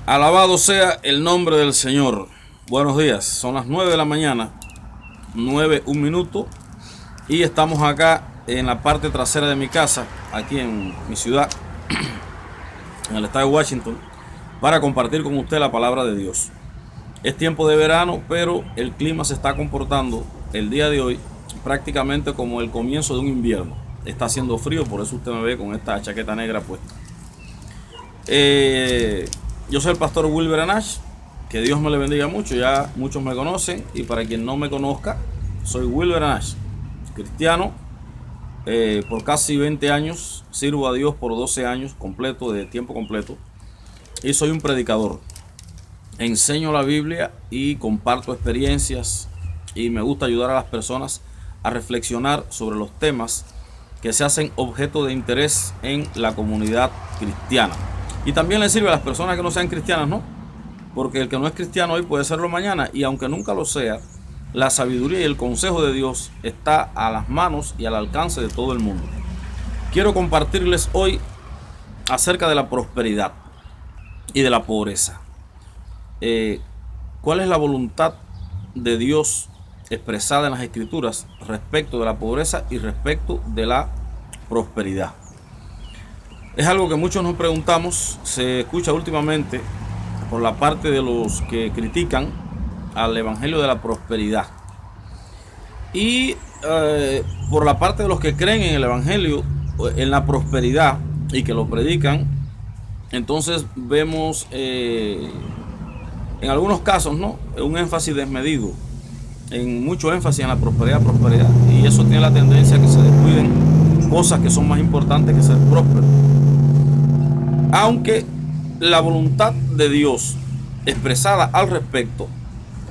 Alabado sea el nombre del Señor. Buenos días, son las 9 de la mañana, 9, un minuto, y estamos acá en la parte trasera de mi casa, aquí en mi ciudad, en el estado de Washington, para compartir con usted la palabra de Dios. Es tiempo de verano, pero el clima se está comportando el día de hoy prácticamente como el comienzo de un invierno. Está haciendo frío, por eso usted me ve con esta chaqueta negra puesta. Yo soy el pastor Wilber Anash, que Dios me le bendiga mucho, ya muchos me conocen, y para quien no me conozca, soy Wilber Anash, cristiano, por casi 20 años, sirvo a Dios por 12 años completo, de tiempo completo, y soy un predicador. Enseño la Biblia y comparto experiencias, y me gusta ayudar a las personas a reflexionar sobre los temas que se hacen objeto de interés en la comunidad cristiana. Y también le sirve a las personas que no sean cristianas, ¿no? Porque el que no es cristiano hoy puede serlo mañana, y aunque nunca lo sea, la sabiduría y el consejo de Dios está a las manos y al alcance de todo el mundo. Quiero compartirles hoy acerca de la prosperidad y de la pobreza. ¿Cuál es la voluntad de Dios expresada en las Escrituras respecto de la pobreza y respecto de la prosperidad? Es algo que muchos nos preguntamos. Se escucha últimamente por la parte de los que critican al evangelio de la prosperidad, y por la parte de los que creen en el evangelio, en la prosperidad, y que lo predican. Entonces vemos en algunos casos, ¿no?, un énfasis desmedido, en mucho énfasis en la prosperidad, y eso tiene la tendencia a que se descuiden cosas que son más importantes que ser próspero. Aunque la voluntad de Dios expresada al respecto,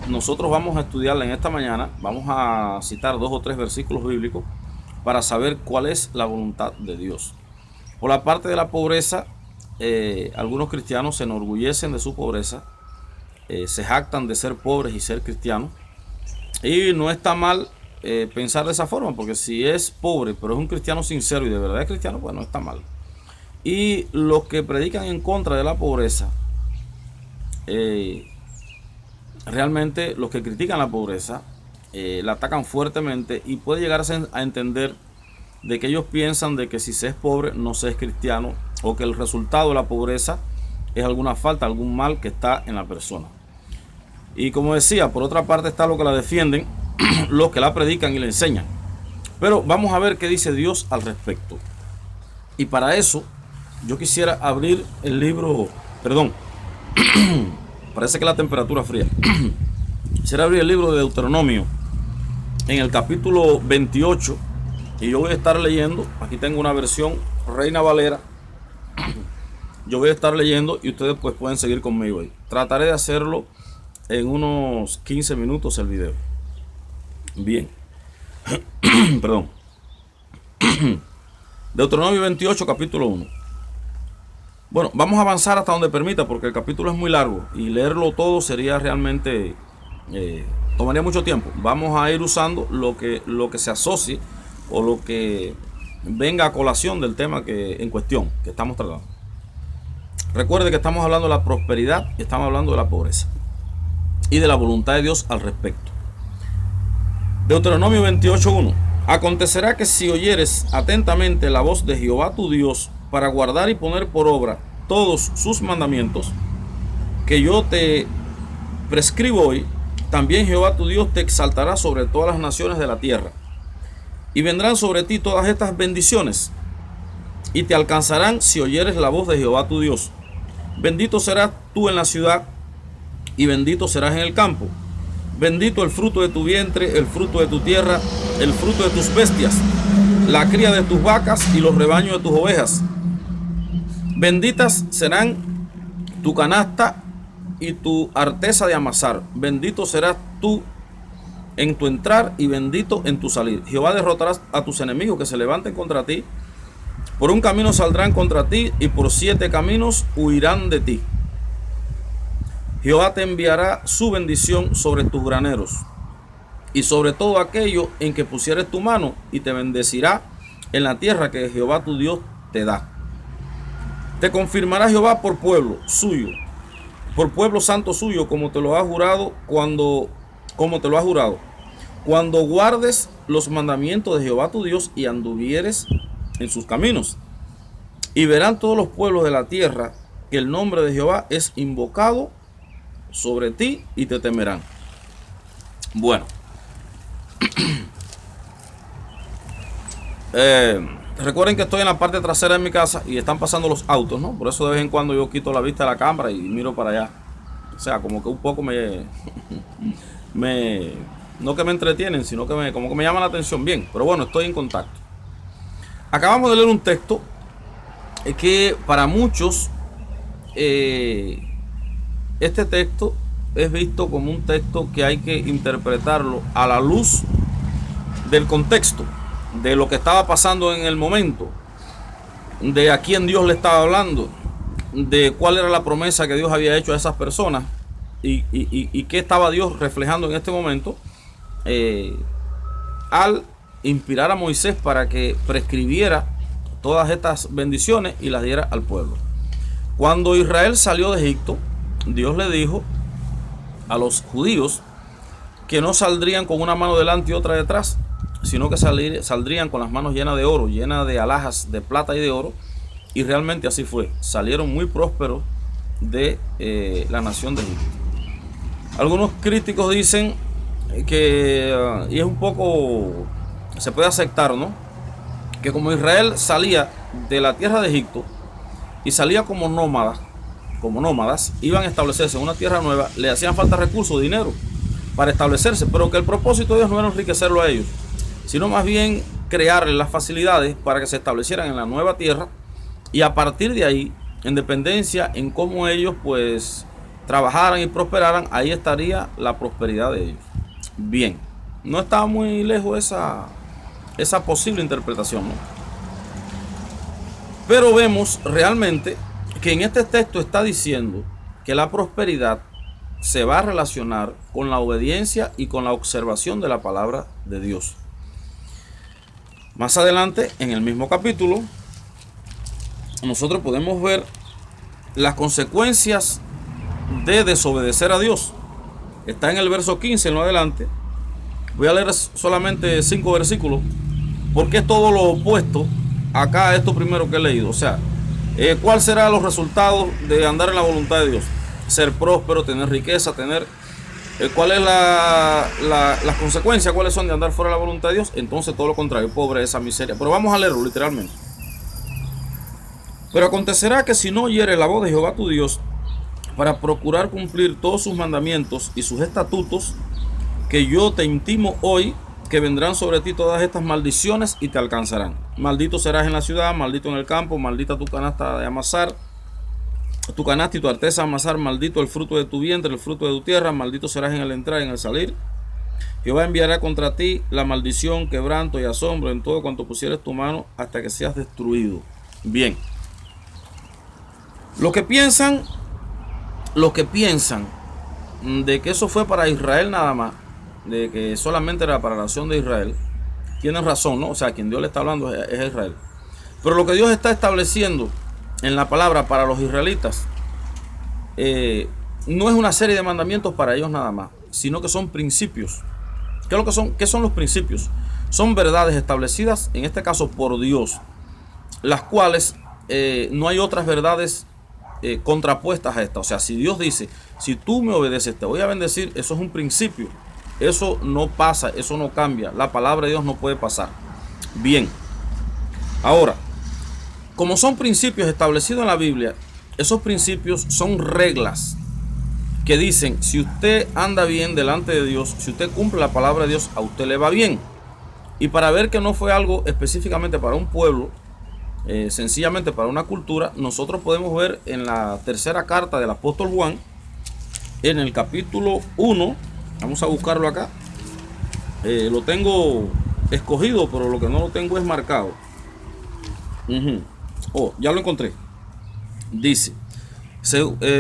nosotros vamos a estudiarla en esta mañana. Vamos a citar 2 o 3 versículos bíblicos para saber cuál es la voluntad de Dios. Por la parte de la pobreza, algunos cristianos se enorgullecen de su pobreza, se jactan de ser pobres y ser cristianos, y no está mal pensar de esa forma, porque si es pobre pero es un cristiano sincero y de verdad es cristiano, pues no está mal. Y los que predican en contra de la pobreza, realmente los que critican la pobreza, la atacan fuertemente, y puede llegar a entender de que ellos piensan de que si se es pobre no se es cristiano, o que el resultado de la pobreza es alguna falta, algún mal que está en la persona. Y como decía, por otra parte está los que la defienden, los que la predican y la enseñan. Pero vamos a ver qué dice Dios al respecto. Y para eso yo quisiera abrir el libro, perdón, parece que la temperatura fría. Quisiera abrir el libro de Deuteronomio en el capítulo 28, y yo voy a estar leyendo, aquí tengo una versión Reina Valera, yo voy a estar leyendo y ustedes pues pueden seguir conmigo ahí. Trataré de hacerlo en unos 15 minutos el video. Bien. Perdón. Deuteronomio 28, capítulo 1. Bueno, vamos a avanzar hasta donde permita, porque el capítulo es muy largo y leerlo todo sería realmente, tomaría mucho tiempo. Vamos a ir usando lo que se asocie o lo que venga a colación del tema en cuestión que estamos tratando. Recuerde que estamos hablando de la prosperidad y estamos hablando de la pobreza y de la voluntad de Dios al respecto. Deuteronomio 28:1. Acontecerá que si oyeres atentamente la voz de Jehová tu Dios para guardar y poner por obra todos sus mandamientos que yo te prescribo hoy, también Jehová tu Dios te exaltará sobre todas las naciones de la tierra, y vendrán sobre ti todas estas bendiciones, y te alcanzarán si oyeres la voz de Jehová tu Dios. Bendito serás tú en la ciudad, y bendito serás en el campo. Bendito el fruto de tu vientre, el fruto de tu tierra, el fruto de tus bestias, la cría de tus vacas y los rebaños de tus ovejas. Benditas serán tu canasta y tu arteza de amasar. Bendito serás tú en tu entrar y bendito en tu salir. Jehová derrotará a tus enemigos que se levanten contra ti. Por un camino saldrán contra ti y por 7 caminos huirán de ti. Jehová te enviará su bendición sobre tus graneros y sobre todo aquello en que pusieres tu mano, y te bendecirá en la tierra que Jehová tu Dios te da. Te confirmará Jehová por pueblo suyo por pueblo santo suyo, como te lo ha jurado cuando guardes los mandamientos de Jehová tu Dios y anduvieres en sus caminos. Y verán todos los pueblos de la tierra que el nombre de Jehová es invocado sobre ti y te temerán. Bueno, recuerden que estoy en la parte trasera de mi casa y están pasando los autos, ¿no? Por eso de vez en cuando yo quito la vista de la cámara y miro para allá. O sea, como que un poco no que me entretienen, sino que como que me llama la atención. Bien, pero bueno, estoy en contacto. Acabamos de leer un texto que para muchos este texto es visto como un texto que hay que interpretarlo a la luz del contexto, de lo que estaba pasando en el momento, de a quién Dios le estaba hablando, de cuál era la promesa que Dios había hecho a esas personas y qué estaba Dios reflejando en este momento al inspirar a Moisés para que prescribiera todas estas bendiciones y las diera al pueblo. Cuando Israel salió de Egipto, Dios le dijo a los judíos que no saldrían con una mano delante y otra detrás, sino que saldrían con las manos llenas de oro, llenas de alhajas de plata y de oro. Y realmente así fue. Salieron muy prósperos de la nación de Egipto. Algunos críticos dicen que, y es un poco, se puede aceptar, ¿no?, que como Israel salía de la tierra de Egipto y salía como nómadas, iban a establecerse en una tierra nueva, le hacían falta recursos, dinero para establecerse, pero que el propósito de Dios no era enriquecerlo a ellos, sino más bien crearles las facilidades para que se establecieran en la nueva tierra y a partir de ahí, en dependencia en cómo ellos pues trabajaran y prosperaran, ahí estaría la prosperidad de ellos. Bien, no estaba muy lejos esa posible interpretación, ¿no? Pero vemos realmente que en este texto está diciendo que la prosperidad se va a relacionar con la obediencia y con la observación de la palabra de Dios. Más adelante, en el mismo capítulo, nosotros podemos ver las consecuencias de desobedecer a Dios. Está en el verso 15 en lo adelante. Voy a leer solamente 5 versículos, porque es todo lo opuesto acá a esto primero que he leído. O sea, ¿cuál será los resultados de andar en la voluntad de Dios? Ser próspero, tener riqueza, tener... ¿Cuál es las consecuencias? ¿Cuáles son de andar fuera de la voluntad de Dios? Entonces todo lo contrario, pobreza, miseria. Pero vamos a leerlo literalmente. Pero acontecerá que si no oyeres la voz de Jehová tu Dios, para procurar cumplir todos sus mandamientos y sus estatutos, que yo te intimo hoy, que vendrán sobre ti todas estas maldiciones y te alcanzarán. Maldito serás en la ciudad, maldito en el campo, maldita tu canasta de amasar, tu canasta y tu arteza de amasar, maldito el fruto de tu vientre, el fruto de tu tierra, maldito serás en el entrar y en el salir. Jehová enviará contra ti la maldición, quebranto y asombro en todo cuanto pusieres tu mano hasta que seas destruido. Bien. Los que piensan de que eso fue para Israel nada más, de que solamente era para la nación de Israel, tienen razón, ¿no? O sea, quien Dios le está hablando es Israel. Pero lo que Dios está estableciendo en la palabra para los israelitas no es una serie de mandamientos para ellos nada más, sino que son principios. ¿Qué es lo que son? ¿Qué son los principios? Son verdades establecidas, en este caso por Dios, las cuales no hay otras verdades contrapuestas a esta. O sea, si Dios dice, si tú me obedeces te voy a bendecir, eso es un principio. Eso no pasa, eso no cambia. La palabra de Dios no puede pasar. Bien. Ahora, como son principios establecidos en la Biblia, esos principios son reglas que dicen, si usted anda bien delante de Dios, si usted cumple la palabra de Dios, a usted le va bien. Y para ver que no fue algo específicamente para un pueblo, sencillamente para una cultura, nosotros podemos ver en la tercera carta del apóstol Juan, en el capítulo 1, vamos a buscarlo acá, lo tengo escogido, pero lo que no lo tengo es marcado. Oh, ya lo encontré. Dice,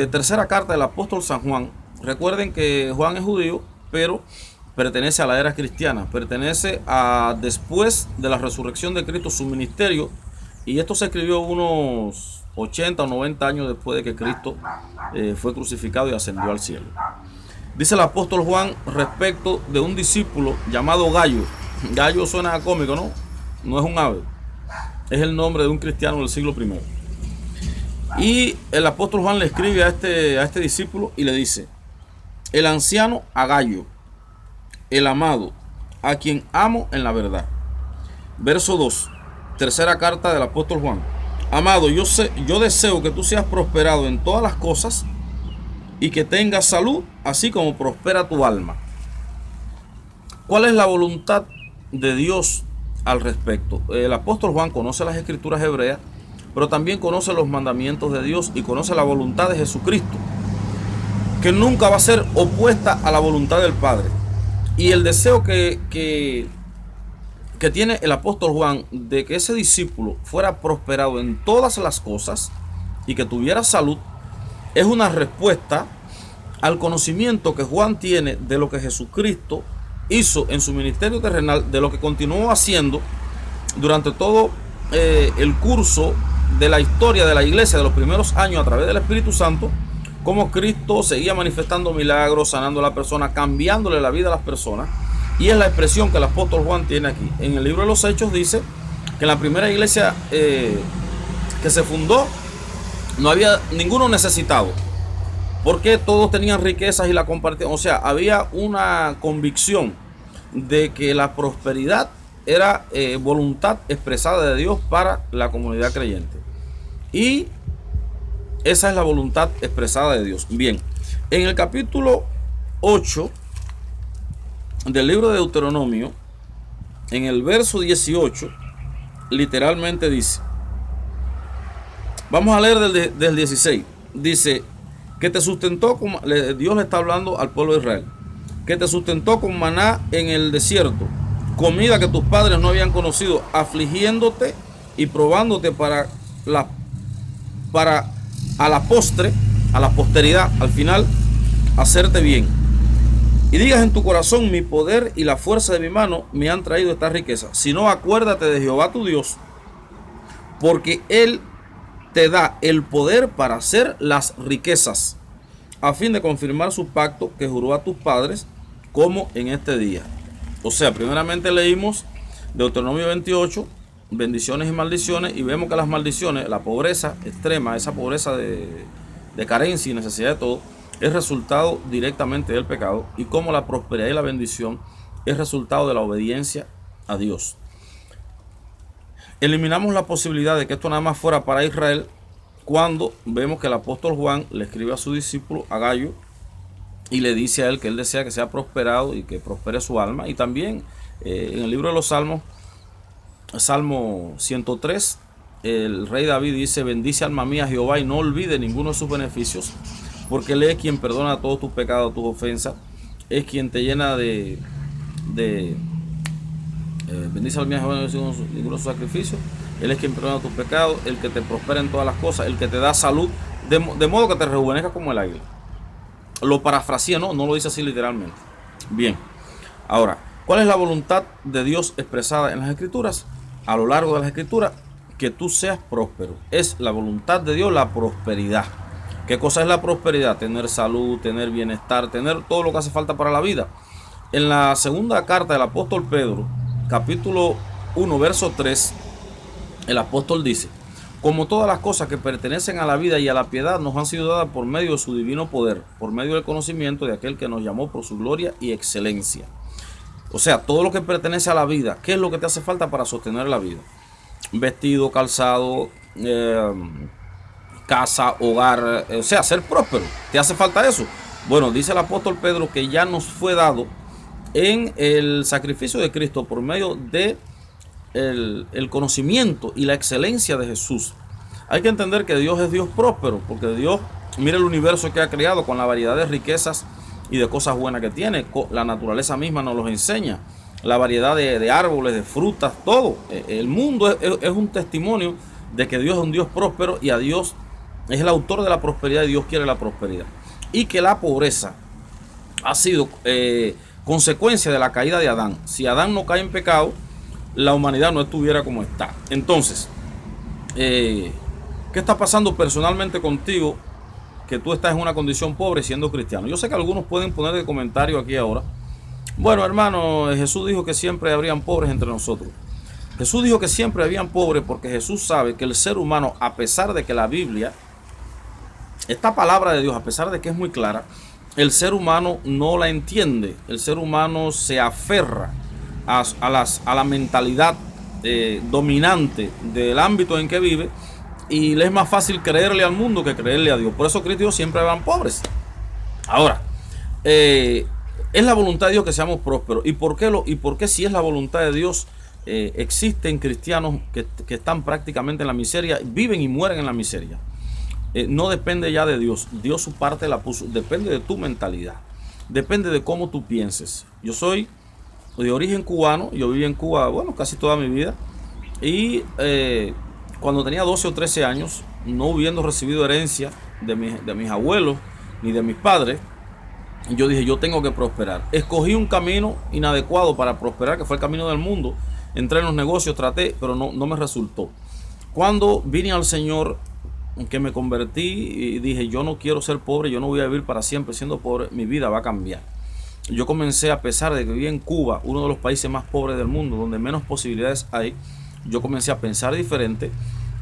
tercera carta del apóstol San Juan. Recuerden que Juan es judío, pero pertenece a la era cristiana, pertenece a después de la resurrección de Cristo, su ministerio. Y esto se escribió unos 80 o 90 años después de que Cristo fue crucificado y ascendió al cielo. Dice el apóstol Juan respecto de un discípulo llamado Gallo. Gallo suena cómico, ¿no? No es un ave. Es el nombre de un cristiano del siglo I. Y el apóstol Juan le escribe a este discípulo y le dice: el anciano a Gallo, el amado, a quien amo en la verdad. Verso 2, tercera carta del apóstol Juan. Amado, yo deseo que tú seas prosperado en todas las cosas y que tengas salud, así como prospera tu alma. ¿Cuál es la voluntad de Dios al respecto? El apóstol Juan conoce las escrituras hebreas, pero también conoce los mandamientos de Dios y conoce la voluntad de Jesucristo, que nunca va a ser opuesta a la voluntad del Padre. Y el deseo que tiene el apóstol Juan de que ese discípulo fuera prosperado en todas las cosas y que tuviera salud, es una respuesta al conocimiento que Juan tiene de lo que Jesucristo hizo en su ministerio terrenal, de lo que continuó haciendo durante todo el curso de la historia de la iglesia de los primeros años a través del Espíritu Santo, cómo Cristo seguía manifestando milagros, sanando a la persona, cambiándole la vida a las personas. Y es la expresión que el apóstol Juan tiene aquí. En el libro de los Hechos dice que en la primera iglesia que se fundó no había ninguno necesitado, porque todos tenían riquezas y la compartían. O sea, había una convicción de que la prosperidad era voluntad expresada de Dios para la comunidad creyente. Y esa es la voluntad expresada de Dios. Bien, en el capítulo 8 del libro de Deuteronomio, en el verso 18, literalmente dice, vamos a leer del 16, dice, que te sustentó con, Dios le está hablando al pueblo de Israel, que te sustentó con maná en el desierto, comida que tus padres no habían conocido, afligiéndote y probándote para a la postre, a la posteridad, al final, hacerte bien. Y digas en tu corazón, mi poder y la fuerza de mi mano me han traído esta riqueza. Si no, acuérdate de Jehová tu Dios, porque Él te da el poder para hacer las riquezas, a fin de confirmar su pacto que juró a tus padres, como en este día. O sea, primeramente leímos Deuteronomio 28, bendiciones y maldiciones, y vemos que las maldiciones, la pobreza extrema, esa pobreza de carencia y necesidad de todo, es resultado directamente del pecado, y como la prosperidad y la bendición es resultado de la obediencia a Dios. Eliminamos la posibilidad de que esto nada más fuera para Israel cuando vemos que el apóstol Juan le escribe a su discípulo, a Gallo, y le dice a él que él desea que sea prosperado y que prospere su alma. Y también en el libro de los Salmos, Salmo 103, el rey David dice: bendice alma mía Jehová y no olvide ninguno de sus beneficios, porque Él es quien perdona todos tus pecados, tus ofensas, es quien te llena bendice alma mía Jehová y no olvide ninguno de sus sacrificios, Él es quien perdona tus pecados, el que te prospera en todas las cosas, el que te da salud, de modo que te rejuvenezca como el águila. Lo parafrasea, no lo dice así literalmente. Bien, ahora, ¿cuál es la voluntad de Dios expresada en las Escrituras? A lo largo de las Escrituras, que tú seas próspero. Es la voluntad de Dios la prosperidad. ¿Qué cosa es la prosperidad? Tener salud, tener bienestar, tener todo lo que hace falta para la vida. En la segunda carta del apóstol Pedro, capítulo 1, verso 3, el apóstol dice: como todas las cosas que pertenecen a la vida y a la piedad nos han sido dadas por medio de su divino poder, por medio del conocimiento de aquel que nos llamó por su gloria y excelencia. O sea, todo lo que pertenece a la vida, ¿qué es lo que te hace falta para sostener la vida? Vestido, calzado, casa, hogar, o sea, ser próspero. ¿Te hace falta eso? Bueno, dice el apóstol Pedro que ya nos fue dado en el sacrificio de Cristo por medio de el conocimiento y la excelencia de Jesús. Hay que entender que Dios es Dios próspero, porque Dios, mira el universo que ha creado con la variedad de riquezas y de cosas buenas que tiene. La naturaleza misma nos los enseña, la variedad de árboles, de frutas, todo. El mundo es un testimonio de que Dios es un Dios próspero, y a Dios es el autor de la prosperidad, y Dios quiere la prosperidad. Y que la pobreza ha sido consecuencia de la caída de Adán. Si Adán no cae en pecado, la humanidad no estuviera como está. Entonces, ¿qué ¿Qué está pasando personalmente contigo que tú estás en una condición pobre siendo cristiano? Yo sé que algunos pueden poner de comentario aquí ahora: bueno, hermano, Jesús dijo que siempre habrían pobres entre nosotros. Jesús dijo que siempre habían pobres porque Jesús sabe que el ser humano, a pesar de que la Biblia, esta palabra de Dios, a pesar de que es muy clara, el ser humano no la entiende. El ser humano se aferra a la mentalidad dominante del ámbito en que vive, y le es más fácil creerle al mundo que creerle a Dios. Por eso Cristo dijo siempre habrán pobres. Ahora, es la voluntad de Dios que seamos prósperos. ¿Y por qué si es la voluntad de Dios existen cristianos que están prácticamente en la miseria, viven y mueren en la miseria? No depende ya de Dios. Dios su parte la puso. Depende de tu mentalidad. Depende de cómo tú pienses. Yo soy de origen cubano. Yo viví en Cuba, bueno, casi toda mi vida. Y cuando tenía 12 o 13 años, no habiendo recibido herencia de mis abuelos ni de mis padres, yo dije, yo tengo que prosperar. Escogí un camino inadecuado para prosperar, que fue el camino del mundo. Entré en los negocios, traté, pero no me resultó. Cuando vine al Señor, que me convertí y dije, yo no quiero ser pobre, yo no voy a vivir para siempre siendo pobre, mi vida va a cambiar. Yo comencé, a pesar de que vivía en Cuba, uno de los países más pobres del mundo, donde menos posibilidades hay, yo comencé a pensar diferente,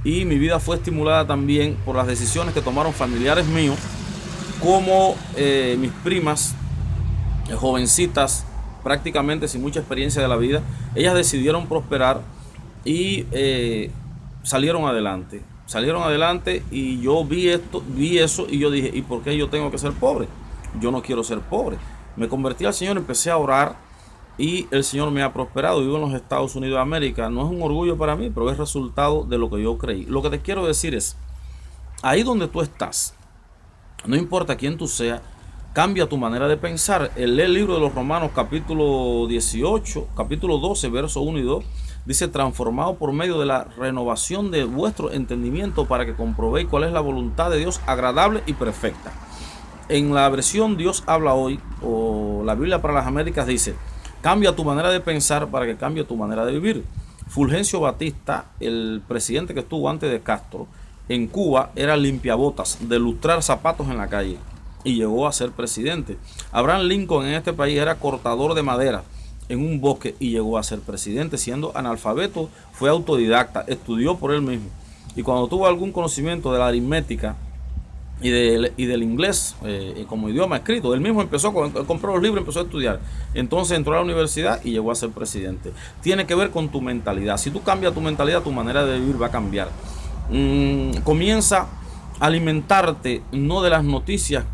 y mi vida fue estimulada también por las decisiones que tomaron familiares míos, como mis primas, jovencitas, prácticamente sin mucha experiencia de la vida. Ellas decidieron prosperar y salieron adelante. Y yo vi eso, y yo dije, ¿y por qué yo tengo que ser pobre? Yo no quiero ser pobre. Me convertí al Señor, empecé a orar, y el Señor me ha prosperado. Vivo en los Estados Unidos de América. No es un orgullo para mí, pero es resultado de lo que yo creí. Lo que te quiero decir es, ahí donde tú estás, no importa quién tú seas, cambia tu manera de pensar. Lee el libro de los Romanos, capítulo 18, capítulo 12, versos 1 y 2. Dice, transformado por medio de la renovación de vuestro entendimiento, para que comprobéis cuál es la voluntad de Dios agradable y perfecta. En la versión Dios habla hoy, o la Biblia para las Américas, dice, cambia tu manera de pensar para que cambie tu manera de vivir. Fulgencio Batista, el presidente que estuvo antes de Castro en Cuba, era limpiabotas, de lustrar zapatos en la calle, y llegó a ser presidente. Abraham Lincoln en este país era cortador de madera en un bosque, y llegó a ser presidente. Siendo analfabeto, fue autodidacta, estudió por él mismo, y cuando tuvo algún conocimiento de la aritmética y del inglés como idioma escrito, él mismo compró los libros, empezó a estudiar. Entonces entró a la universidad y llegó a ser presidente. Tiene que ver con tu mentalidad. Si tú cambias tu mentalidad, tu manera de vivir va a cambiar. Comienza a alimentarte no de las noticias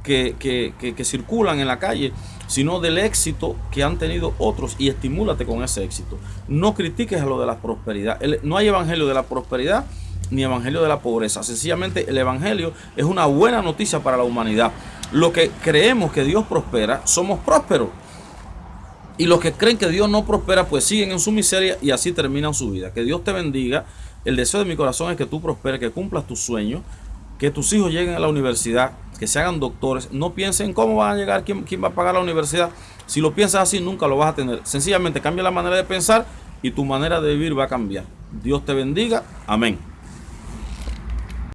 que circulan en la calle, sino del éxito que han tenido otros, y estimúlate con ese éxito. No critiques a lo de la prosperidad. No hay evangelio de la prosperidad ni evangelio de la pobreza. Sencillamente el evangelio es una buena noticia para la humanidad. Los que creemos que Dios prospera, somos prósperos. Y los que creen que Dios no prospera, pues siguen en su miseria, y así terminan su vida. Que Dios te bendiga. El deseo de mi corazón es que tú prosperes, que cumplas tus sueños, que tus hijos lleguen a la universidad, que se hagan doctores. No piensen cómo van a llegar, quién va a pagar la universidad. Si lo piensas así, nunca lo vas a tener. Sencillamente cambia la manera de pensar, y tu manera de vivir va a cambiar. Dios te bendiga. Amén.